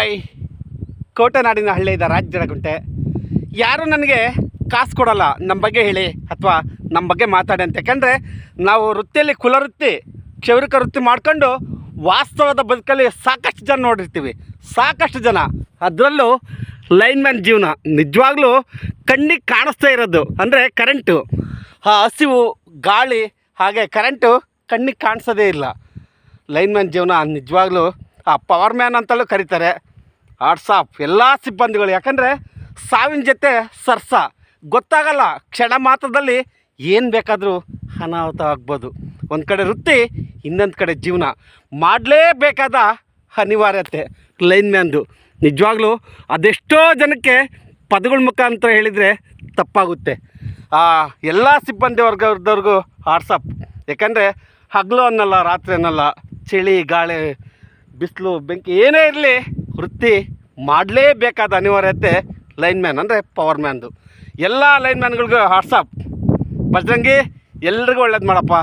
Hi, ಕೋಟೆನಾಡಿನ ಹಳ್ಳಿಯಿಂದ ರಾಜ್ ಜಡಗುಂಟೆ. ಯಾರು ನನಗೆ ಕಾಸು ಕೊಡೋಲ್ಲ ನಮ್ಮ ಬಗ್ಗೆ ಹೇಳಿ ಅಥವಾ ನಮ್ಮ ಬಗ್ಗೆ ಮಾತಾಡಿ ಅಂತ. ಯಾಕಂದರೆ ನಾವು ವೃತ್ತಿಯಲ್ಲಿ ಕುಲವೃತ್ತಿ ಕ್ಷೌರಿಕ ವೃತ್ತಿ ಮಾಡ್ಕೊಂಡು ವಾಸ್ತವದ ಬದುಕಲ್ಲಿ ಸಾಕಷ್ಟು ಜನ ನೋಡಿರ್ತೀವಿ. ಸಾಕಷ್ಟು ಜನ, ಅದರಲ್ಲೂ ಲೈನ್ಮ್ಯಾನ್ ಜೀವನ ನಿಜವಾಗ್ಲೂ ಕಣ್ಣಿಗೆ ಕಾಣಿಸ್ತಾ ಇರೋದು ಅಂದರೆ ಕರೆಂಟು. ಆ ಹಸಿವು, ಗಾಳಿ, ಹಾಗೆ ಕರೆಂಟು ಕಣ್ಣಿಗೆ ಕಾಣಿಸೋದೇ ಇಲ್ಲ. ಲೈನ್ಮ್ಯಾನ್ ಜೀವನ ನಿಜವಾಗ್ಲೂ ಆ ಪವರ್ ಮ್ಯಾನ್ ಅಂತಲೂ ಕರೀತಾರೆ. ಹಾಟ್ಸ್ ಆಫ್ ಎಲ್ಲ ಸಿಬ್ಬಂದಿಗಳು. ಯಾಕಂದರೆ ಸಾವಿನ ಜೊತೆ ಸರ್ಸ ಗೊತ್ತಾಗಲ್ಲ. ಕ್ಷಣ ಮಾತ್ರದಲ್ಲಿ ಏನು ಬೇಕಾದರೂ ಅನಾಹುತ ಆಗ್ಬೋದು. ಒಂದು ಕಡೆ ವೃತ್ತಿ, ಇನ್ನೊಂದು ಕಡೆ ಜೀವನ. ಮಾಡಲೇಬೇಕಾದ ಅನಿವಾರ್ಯತೆ ಲೈನ್ಮ್ಯಾನ್ದು. ನಿಜವಾಗ್ಲೂ ಅದೆಷ್ಟೋ ಜನಕ್ಕೆ ಪದಗಳ ಮುಖಾಂತರ ಹೇಳಿದರೆ ತಪ್ಪಾಗುತ್ತೆ. ಎಲ್ಲ ಸಿಬ್ಬಂದಿ ವರ್ಗದವ್ರಿಗೂ ಹಾಟ್ಸ್ ಆಫ್. ಯಾಕಂದರೆ ಹಗಲು ಅನ್ನಲ್ಲ, ರಾತ್ರಿ ಅನ್ನಲ್ಲ, ಚಳಿ, ಗಾಳಿ, ಬಿಸಿಲು, ಬೆಂಕಿ ಏನೇ ಇರಲಿ ವೃತ್ತಿ ಮಾಡಲೇಬೇಕಾದ ಅನಿವಾರ್ಯತೆ ಲೈನ್ಮ್ಯಾನ್ ಅಂದರೆ ಪವರ್ ಮ್ಯಾನ್ದು. ಎಲ್ಲ ಲೈನ್ಮ್ಯಾನ್ಗಳಿಗೂ ಹಾಟ್ಸ್ ಆಫ್. ಬಜರಂಗಿ, ಎಲ್ರಿಗೂ ಒಳ್ಳೇದು ಮಾಡಪ್ಪ.